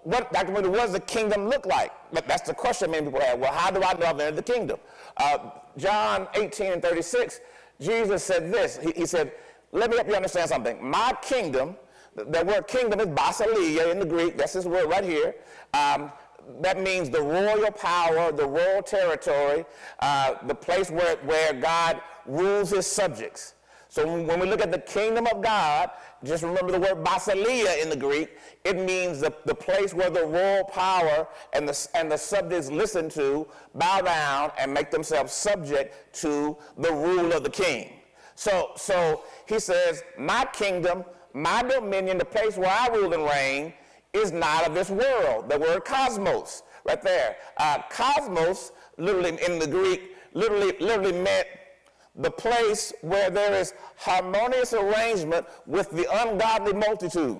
Dr. Moody, what does the kingdom look like? That's the question many people have. Well, how do I know I've entered the kingdom? John 18:36, Jesus said this. He said, let me help you understand something. My kingdom, the word kingdom is Basileia in the Greek. That's his word right here. That means the royal power, the royal territory, the place where God rules his subjects. So when we look at the kingdom of God, just remember the word Basileia in the Greek. It means the place where the royal power and the subjects listen to, bow down, and make themselves subject to the rule of the king. So he says, my kingdom, my dominion, the place where I rule and reign, is not of this world. The word cosmos, right there. Cosmos, literally in the Greek, literally meant the place where there is harmonious arrangement with the ungodly multitude.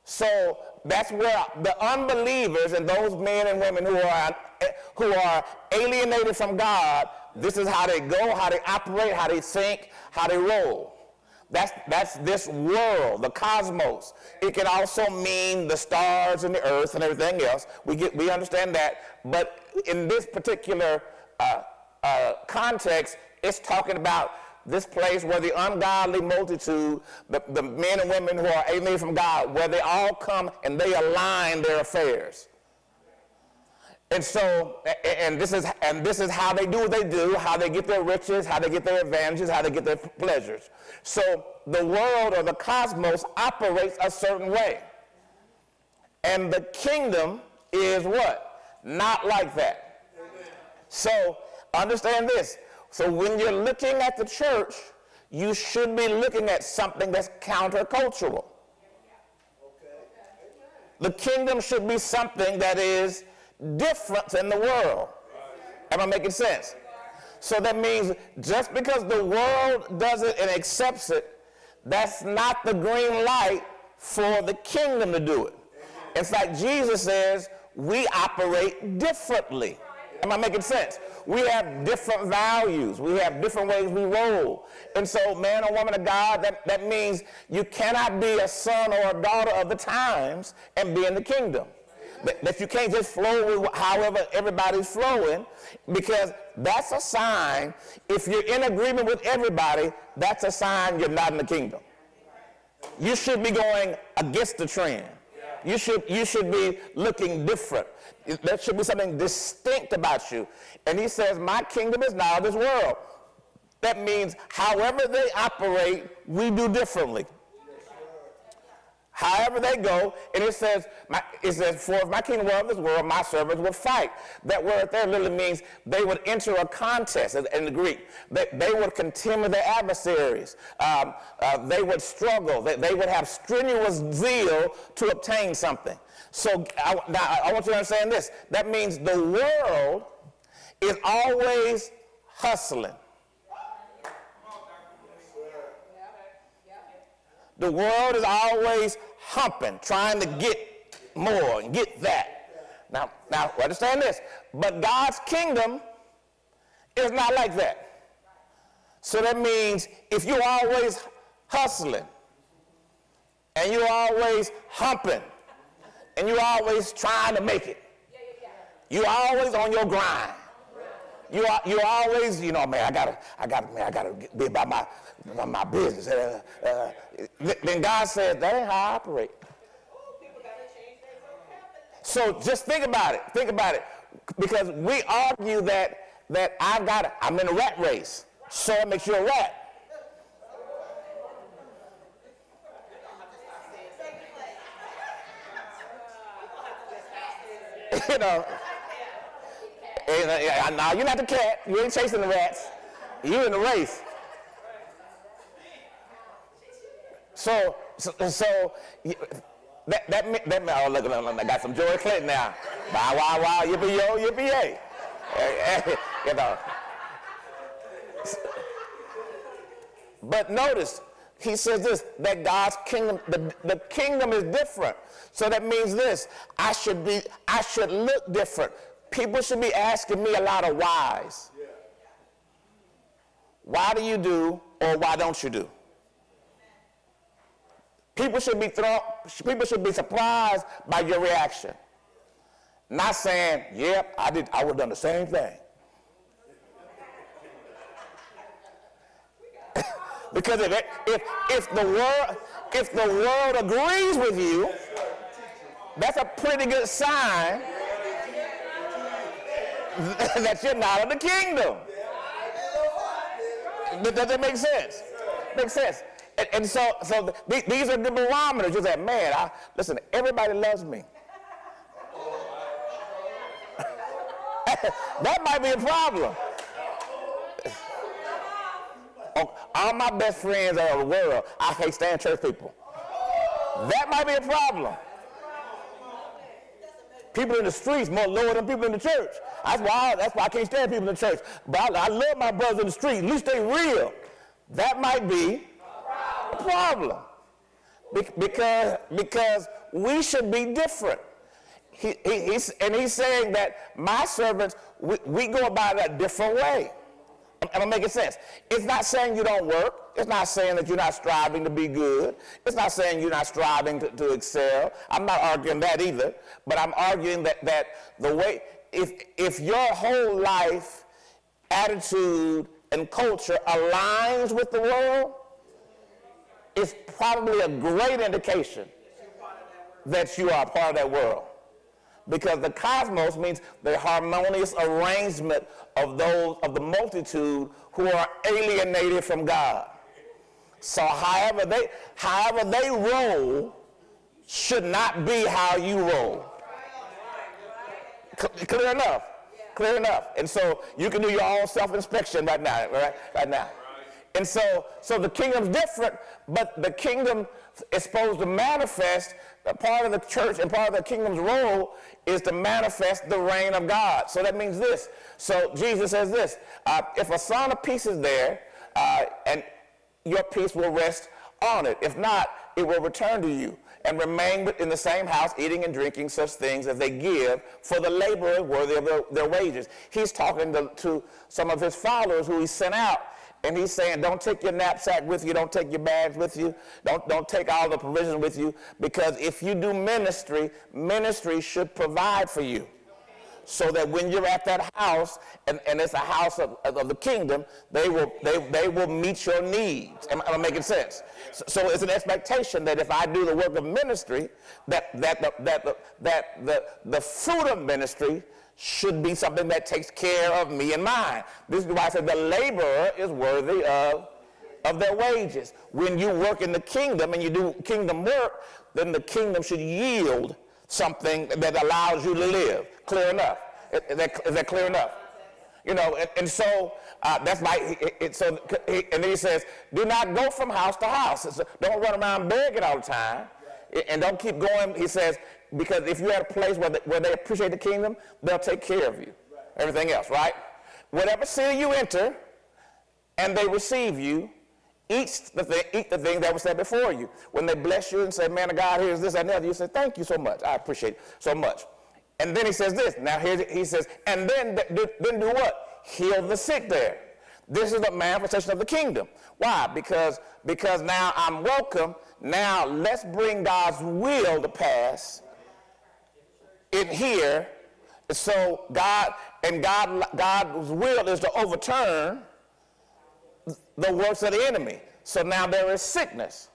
So that's where the unbelievers and those men and women who are alienated from God, this is how they go, how they operate, how they think, how they roll. That's this world, the cosmos. It can also mean the stars and the earth and everything else. We understand that, but in this particular context, it's talking about this place where the ungodly multitude, the men and women who are alienated from God, where they all come and they align their affairs. And so, and this is how they do what they do, how they get their riches, how they get their advantages, how they get their pleasures. So the world or the cosmos operates a certain way. And the kingdom is what? Not like that. So understand this. So when you're looking at the church, you should be looking at something that's countercultural. The kingdom should be something that is different than the world. Am I making sense? So that means just because the world does it and accepts it, that's not the green light for the kingdom to do it. It's like Jesus says, we operate differently. Am I making sense? We have different values. We have different ways we roll. And so, man or woman of God, that means you cannot be a son or a daughter of the times and be in the kingdom. That you can't just flow with however everybody's flowing, because that's a sign. If you're in agreement with everybody, that's a sign you're not in the kingdom. You should be going against the trend. You should be looking different. There should be something distinct about you. And he says, my kingdom is not of this world. That means however they operate, we do differently. However they go, and it says, for if my kingdom were of this world, my servants would fight. That word there literally means they would enter a contest in the Greek. They would contend with their adversaries. They would struggle. They would have strenuous zeal to obtain something. So I want you to understand this. That means the world is always hustling. The world is always humping, trying to get more and get that. Now understand this. But God's kingdom is not like that. So that means if you're always hustling and you're always humping and you're always trying to make it, you're always on your grind. You always, man, I gotta be about my business. Then God says, that ain't how I operate. So just think about it. Because we argue that I'm in a rat race, so it makes you a rat. No, you're not the cat. You ain't chasing the rats. You're in the race. So that oh, look, I got some Joy Clinton now. Bow, wow, wow, yippee-yo, yippee-yay. But notice, he says this, that God's kingdom, the kingdom is different. So that means this, I should look different. People should be asking me a lot of whys. Why do you do or why don't you do? People should be surprised by your reaction. Not saying, yep, I would have done the same thing. Because if the world agrees with you, that's a pretty good sign that you're not of the kingdom. Does that make sense? Makes sense. And so these are the barometers. You say, man, listen, everybody loves me. That might be a problem. All my best friends are of the world. I can't stand church people. That might be a problem. People in the streets more lower than people in the church. That's why I can't stand people in the church. But I love my brothers in the street. At least they real. That might be a problem. Because we should be different. He's saying that my servants, we go about it a different way. Am I making sense? It's not saying you don't work. It's not saying that you're not striving to be good. It's not saying you're not striving to excel. I'm not arguing that either. But I'm arguing that the way, if your whole life, attitude, and culture aligns with the world, it's probably a great indication that you are a part of that world. Because the cosmos means the harmonious arrangement of the multitude who are alienated from God. So however they roll should not be how you roll. Clear enough? Clear enough. And so you can do your own self-inspection right now, right now. And so the kingdom's different, but the kingdom is supposed to manifest. Part of the church and part of the kingdom's role is to manifest the reign of God. So that means this. So Jesus says this, if a son of peace is there, and your peace will rest on it. If not, it will return to you and remain in the same house, eating and drinking such things as they give for the laborer worthy of their wages. He's talking to some of his followers who he sent out. And he's saying, don't take your knapsack with you, don't take your bags with you, don't take all the provisions with you, because if you do ministry, ministry should provide for you. So that when you're at that house, and it's a house of the kingdom, they will meet your needs. Am I making sense? So it's an expectation that if I do the work of ministry, that the fruit of ministry should be something that takes care of me and mine. This is why I said the laborer is worthy of their wages. When you work in the kingdom and you do kingdom work, then the kingdom should yield something that allows you to live. Clear enough? Is that clear enough? You know, and so that's why. And then he says, do not go from house to house. Don't run around begging all the time, and don't keep going. He says, because if you're at a place where they appreciate the kingdom, they'll take care of you. Everything else, right? Whatever city you enter, and they receive you, eat the thing that was said before you. When they bless you and say, man of God, here's this and that, you say, thank you so much. I appreciate it so much. And then he says this. Now he says, and then do what? Heal the sick there. This is the manifestation of the kingdom. Why? Because now I'm welcome. Now let's bring God's will to pass in here. So God's will is to overturn the works of the enemy. So now there is sickness.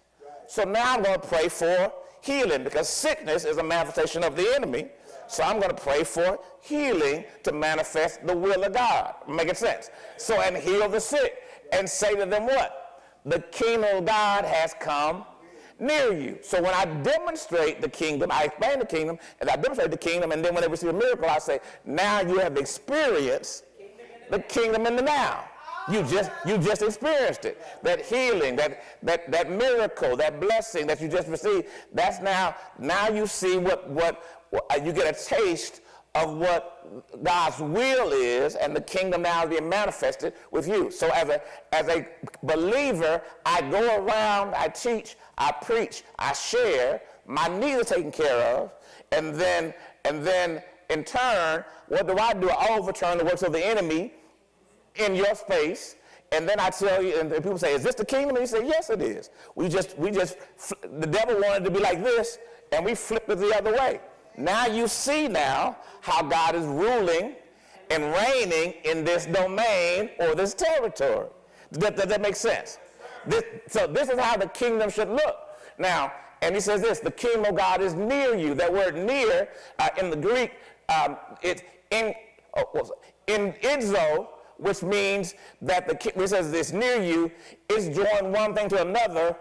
So now I'm going to pray for healing, because sickness is a manifestation of the enemy. So I'm going to pray for healing to manifest the will of God. Making sense? So, and heal the sick and say to them what? The kingdom of God has come near you. So when I demonstrate the kingdom, I explain the kingdom, and I demonstrate the kingdom, and then when they receive a miracle, I say, now you have experienced the kingdom in the now. You just experienced it. That healing, that miracle, that blessing that you just received, that's now you see what you get a taste of what God's will is, and the kingdom now is being manifested with you. So as a believer, I go around, I teach, I preach, I share, my needs are taken care of, and then in turn, what do? I overturn the works of the enemy in your space, And then I tell you, and people say, is this the kingdom? And you say, yes, it is. The devil wanted to be like this, and we flipped it the other way. Now you see now how God is ruling and reigning in this domain or this territory. Does that make sense? So this is how the kingdom should look. Now, and he says this, the kingdom of God is near you. That word near, in the Greek, it's in idzo, which means that it says this near you is joined one thing to another,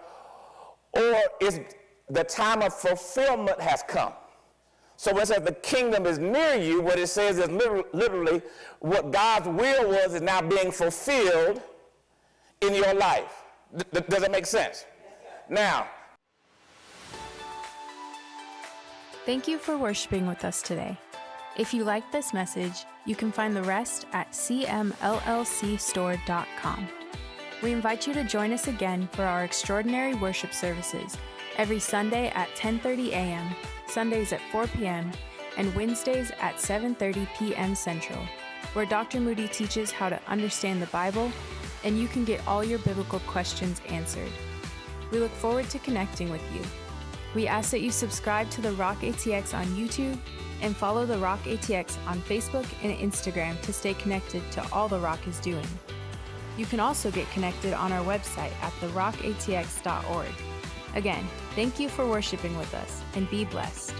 or is the time of fulfillment has come. So when it says the kingdom is near you, what it says is literally what God's will was is now being fulfilled in your life. Does that make sense? Now, thank you for worshiping with us today. If you liked this message, you can find the rest at cmllcstore.com. We invite you to join us again for our extraordinary worship services every Sunday at 10:30 a.m., Sundays at 4 p.m., and Wednesdays at 7:30 p.m. Central, where Dr. Moody teaches how to understand the Bible, and you can get all your biblical questions answered. We look forward to connecting with you. We ask that you subscribe to The Rock ATX on YouTube and follow The Rock ATX on Facebook and Instagram to stay connected to all The Rock is doing. You can also get connected on our website at therockatx.org. Again, thank you for worshiping with us, and be blessed.